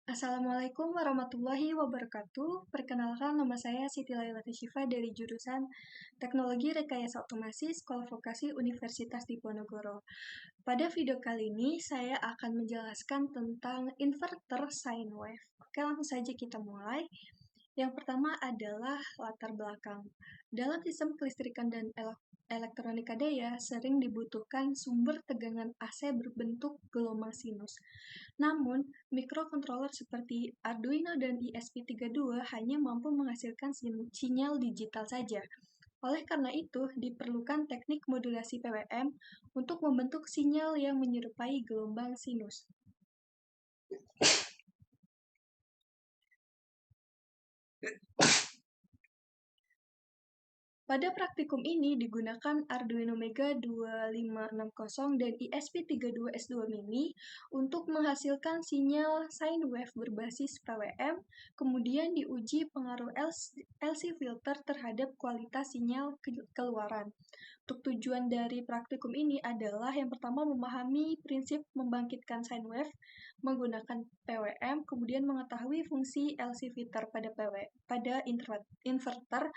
Assalamualaikum warahmatullahi wabarakatuh. Perkenalkan, nama saya Siti Lailati Syifa dari jurusan Teknologi Rekayasa Otomasi Sekolah Vokasi Universitas Diponegoro. Pada video kali ini, saya akan menjelaskan tentang inverter sine wave. Oke, langsung saja kita mulai. Yang pertama adalah latar belakang. Dalam sistem kelistrikan dan elektronika daya, sering dibutuhkan sumber tegangan AC berbentuk gelombang sinus. Namun, mikrokontroler seperti Arduino dan ESP32 hanya mampu menghasilkan sinyal digital saja. Oleh karena itu, diperlukan teknik modulasi PWM untuk membentuk sinyal yang menyerupai gelombang sinus. Pada praktikum ini digunakan Arduino Mega 2560 dan ESP32S2 Mini untuk menghasilkan sinyal sine wave berbasis PWM, kemudian diuji pengaruh LC filter terhadap kualitas sinyal keluaran. Untuk tujuan dari praktikum ini adalah yang pertama memahami prinsip membangkitkan sine wave menggunakan PWM, kemudian mengetahui fungsi LC filter pada inverter,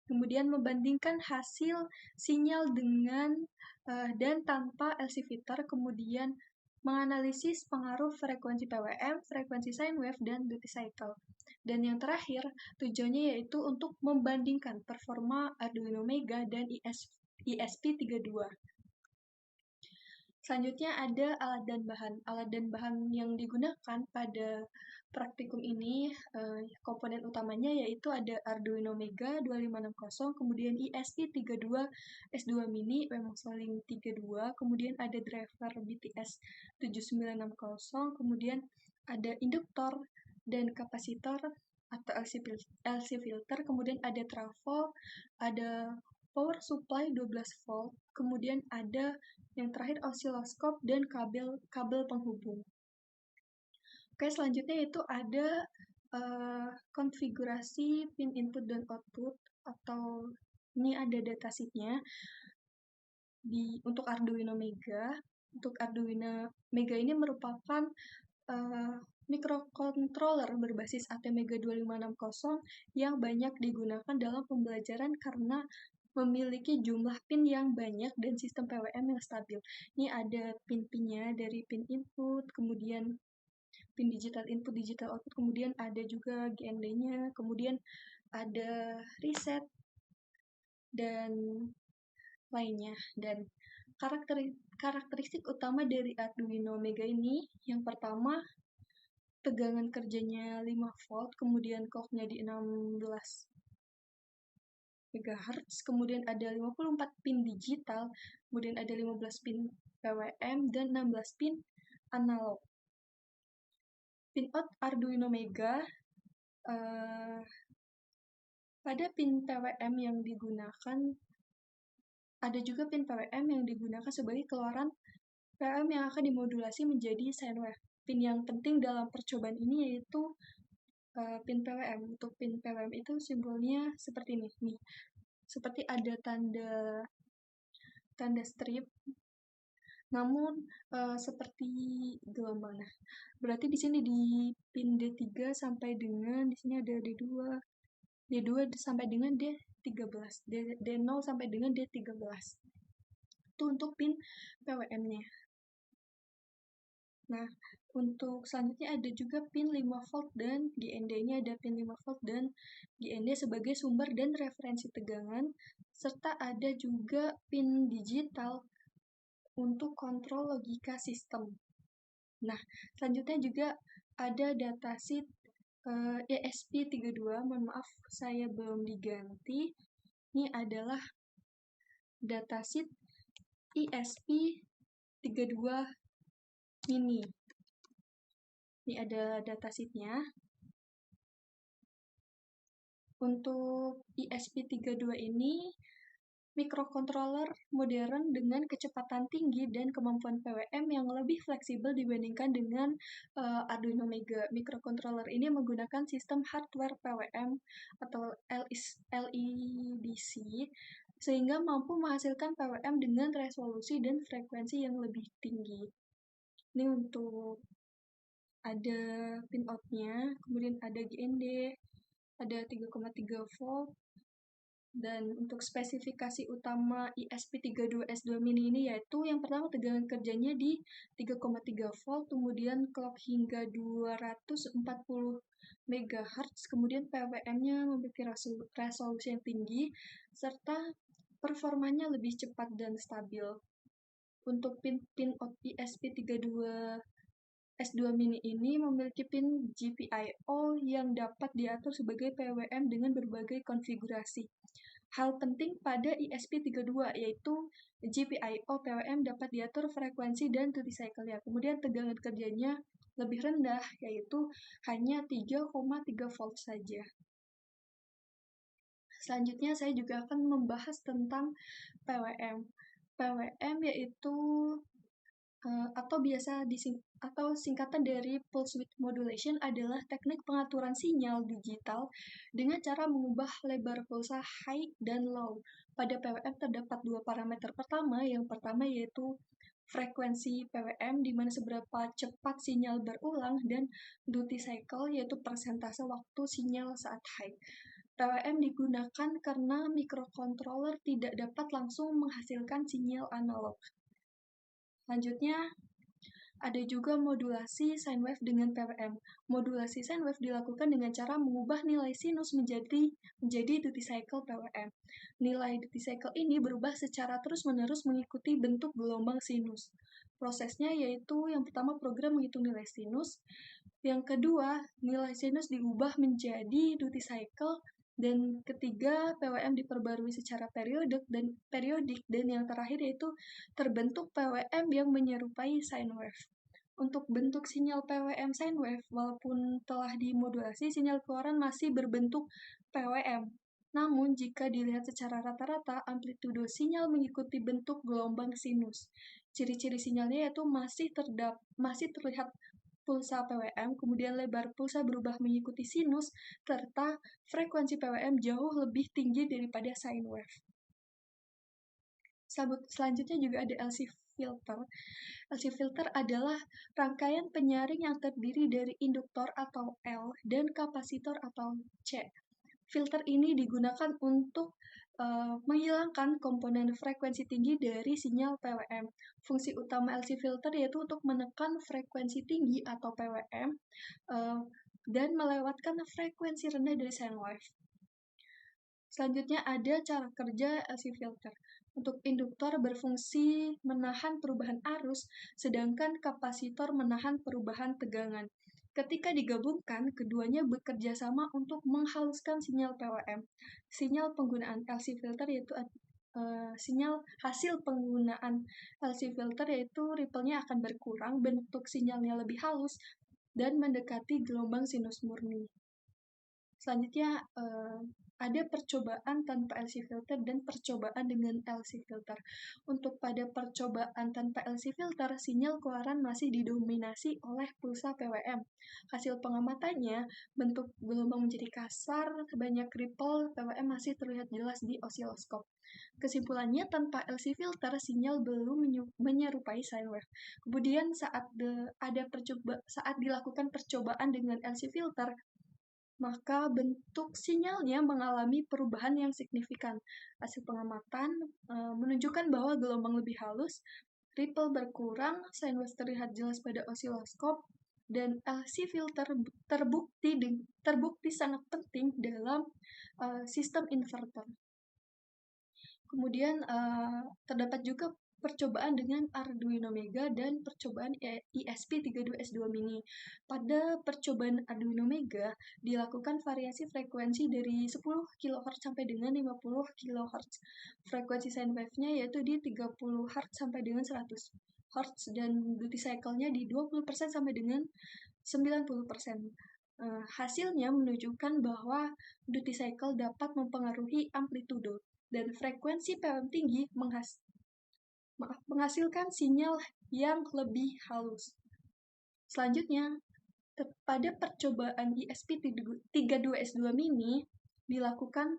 kemudian membandingkan hasil sinyal dengan dan tanpa LC filter, kemudian menganalisis pengaruh frekuensi PWM, frekuensi sine wave, dan duty cycle. Dan yang terakhir, tujuannya yaitu untuk membandingkan performa Arduino Mega dan ESP32. Selanjutnya ada alat dan bahan. Alat dan bahan yang digunakan pada praktikum ini, komponen utamanya yaitu ada Arduino Mega 2560, kemudian ESP32S2 Mini, Wemosling 32, kemudian ada driver BTS 7960, kemudian ada induktor dan kapasitor atau LC filter, kemudian ada trafo, ada power supply 12 volt, kemudian ada yang terakhir osiloskop dan kabel penghubung. Oke, selanjutnya itu ada konfigurasi pin input dan output, atau ini ada datasheetnya untuk Arduino Mega. Untuk Arduino Mega ini merupakan mikrokontroler berbasis ATmega 2560 yang banyak digunakan dalam pembelajaran karena memiliki jumlah pin yang banyak dan sistem PWM yang stabil. Ini ada pin-pinnya dari pin input, kemudian pin digital input, digital output, kemudian ada juga GND-nya, kemudian ada reset, dan lainnya. Dan karakteristik utama dari Arduino Mega ini, yang pertama, tegangan kerjanya 5 volt, kemudian clock-nya di 16 MHz, kemudian ada 54 pin digital, kemudian ada 15 pin PWM, dan 16 pin analog. Pinout Arduino Mega, pada pin PWM yang digunakan, ada juga pin PWM yang digunakan sebagai keluaran PWM yang akan dimodulasi menjadi sine wave. Pin yang penting dalam percobaan ini yaitu pin PWM. Untuk pin PWM itu simbolnya seperti ini. Nih, seperti ada tanda strip, namun seperti gelombang. Nah, berarti di sini di pin D3 sampai dengan di sini ada D2 sampai dengan D13, D0 sampai dengan D13. Itu untuk pin PWM-nya. Nah, untuk selanjutnya ada juga pin 5 volt dan GND-nya ada pin 5 volt dan GND sebagai sumber dan referensi tegangan, serta ada juga pin digital untuk kontrol logika sistem. Nah, selanjutnya juga ada datasheet ESP32, mohon maaf saya belum diganti. Ini adalah datasheet ESP32 Mini. Ini ada datasheetnya. Untuk ESP32 ini mikrokontroler modern dengan kecepatan tinggi dan kemampuan PWM yang lebih fleksibel dibandingkan dengan Arduino Mega. Mikrokontroler ini menggunakan sistem hardware PWM atau LEDC, sehingga mampu menghasilkan PWM dengan resolusi dan frekuensi yang lebih tinggi. Ini untuk ada pin out-nya, kemudian ada GND, ada 3,3 volt, dan untuk spesifikasi utama ESP32S2 mini ini yaitu yang pertama tegangan kerjanya di 3,3 volt, kemudian clock hingga 240 MHz, kemudian PWM-nya memiliki resolusi yang tinggi, serta performanya lebih cepat dan stabil. Untuk pin out ESP32S2 mini ini memiliki pin GPIO yang dapat diatur sebagai PWM dengan berbagai konfigurasi. Hal penting pada ESP32 yaitu GPIO PWM dapat diatur frekuensi dan duty cycle-nya. Kemudian tegangan kerjanya lebih rendah yaitu hanya 3,3 volt saja. Selanjutnya saya juga akan membahas tentang PWM. PWM yaitu atau singkatan dari pulse width modulation adalah teknik pengaturan sinyal digital dengan cara mengubah lebar pulsa high dan low. Pada PWM terdapat dua parameter pertama. Yang pertama yaitu frekuensi PWM, di mana seberapa cepat sinyal berulang, dan duty cycle, yaitu persentase waktu sinyal saat high. PWM digunakan karena microcontroller tidak dapat langsung menghasilkan sinyal analog. Selanjutnya, ada juga modulasi sine wave dengan PWM. Modulasi sine wave dilakukan dengan cara mengubah nilai sinus menjadi duty cycle PWM. Nilai duty cycle ini berubah secara terus-menerus mengikuti bentuk gelombang sinus. Prosesnya yaitu yang pertama program menghitung nilai sinus, yang kedua nilai sinus diubah menjadi duty cycle, dan ketiga PWM diperbarui secara periodik, dan yang terakhir yaitu terbentuk PWM yang menyerupai sine wave. Untuk bentuk sinyal PWM sine wave, walaupun telah dimodulasi, sinyal keluaran masih berbentuk PWM. Namun, jika dilihat secara rata-rata, amplitudo sinyal mengikuti bentuk gelombang sinus. Ciri-ciri sinyalnya yaitu masih terlihat pulsa PWM, kemudian lebar pulsa berubah mengikuti sinus, serta frekuensi PWM jauh lebih tinggi daripada sine wave. Selanjutnya juga ada LC filter. LC filter adalah rangkaian penyaring yang terdiri dari induktor atau L dan kapasitor atau C. Filter ini digunakan untuk menghilangkan komponen frekuensi tinggi dari sinyal PWM. Fungsi utama LC filter yaitu untuk menekan frekuensi tinggi atau PWM dan melewatkan frekuensi rendah dari sine wave. Selanjutnya ada cara kerja LC filter. Untuk induktor berfungsi menahan perubahan arus, sedangkan kapasitor menahan perubahan tegangan. Ketika digabungkan, keduanya bekerja sama untuk menghaluskan sinyal PWM. Sinyal penggunaan LC filter yaitu hasil penggunaan LC filter yaitu ripple-nya akan berkurang, bentuk sinyalnya lebih halus, dan mendekati gelombang sinus murni. Selanjutnya ada percobaan tanpa LC filter dan percobaan dengan LC filter. Untuk pada percobaan tanpa LC filter, sinyal keluaran masih didominasi oleh pulsa PWM. Hasil pengamatannya, bentuk gelombang menjadi kasar, banyak ripple, PWM masih terlihat jelas di osiloskop. Kesimpulannya, tanpa LC filter, sinyal belum menyerupai sine wave. Kemudian saat dilakukan percobaan dengan LC filter, maka bentuk sinyalnya mengalami perubahan yang signifikan. Hasil pengamatan menunjukkan bahwa gelombang lebih halus, ripple berkurang, sine wave terlihat jelas pada osiloskop, dan LC filter terbukti sangat penting dalam sistem inverter. Kemudian terdapat juga percobaan dengan Arduino Mega dan percobaan ESP32S2 mini. Pada percobaan Arduino Mega dilakukan variasi frekuensi dari 10 kHz sampai dengan 50 kHz. Frekuensi sine wave-nya yaitu di 30 Hz sampai dengan 100 Hz, dan duty cycle-nya di 20% sampai dengan 90%. Hasilnya menunjukkan bahwa duty cycle dapat mempengaruhi amplitudo, dan frekuensi PWM tinggi menghasilkan sinyal yang lebih halus. Selanjutnya, pada percobaan ESP32S2 mini dilakukan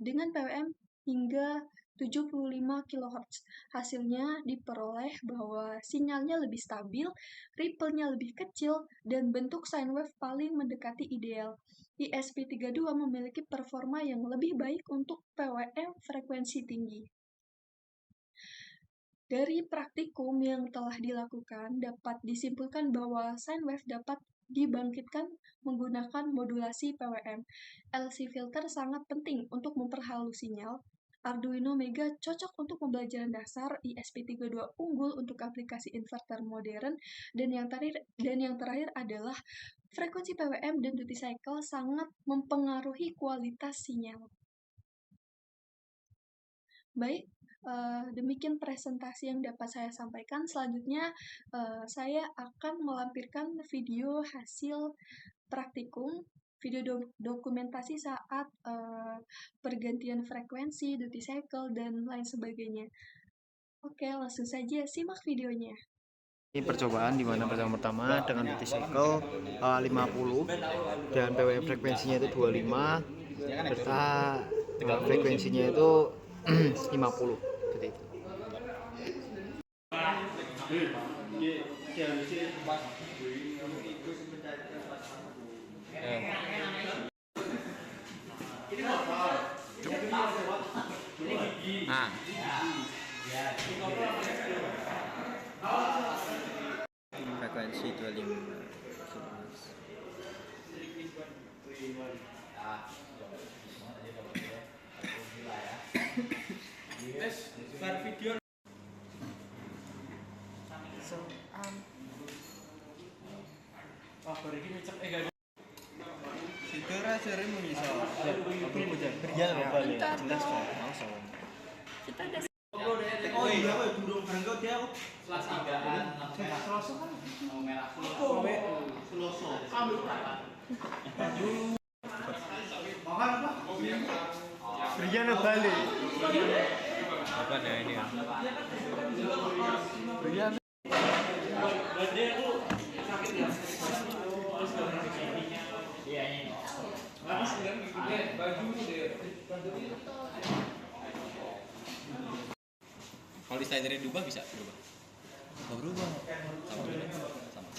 dengan PWM hingga 75 kHz. Hasilnya diperoleh bahwa sinyalnya lebih stabil, ripple-nya lebih kecil, dan bentuk sine wave paling mendekati ideal. ESP32 memiliki performa yang lebih baik untuk PWM frekuensi tinggi. Dari praktikum yang telah dilakukan, dapat disimpulkan bahwa sine wave dapat dibangkitkan menggunakan modulasi PWM. LC filter sangat penting untuk memperhalus sinyal. Arduino Mega cocok untuk pembelajaran dasar, ESP32 unggul untuk aplikasi inverter modern, dan yang terakhir adalah frekuensi PWM dan duty cycle sangat mempengaruhi kualitas sinyal. Baik, demikian presentasi yang dapat saya sampaikan. Selanjutnya, saya akan melampirkan video hasil praktikum, video dokumentasi saat pergantian frekuensi, duty cycle, dan lain sebagainya. Oke, langsung saja simak videonya. Ini percobaan di mana pertama dengan duty cycle 50 dan PWM frekuensinya itu 25 serta frekuensinya itu 50 seperti itu. Frekuensi 25 Oh iya, durung berangkat dia. Selasa kan merah Selasa. Mahal apa? Berian balik. apa ada ini ya? Berian. Berarti aku sakit ya. Iya ini. Habis kan ngikutin baju deh. Kalau di slidernya diubah bisa berubah? Berubah. Sama.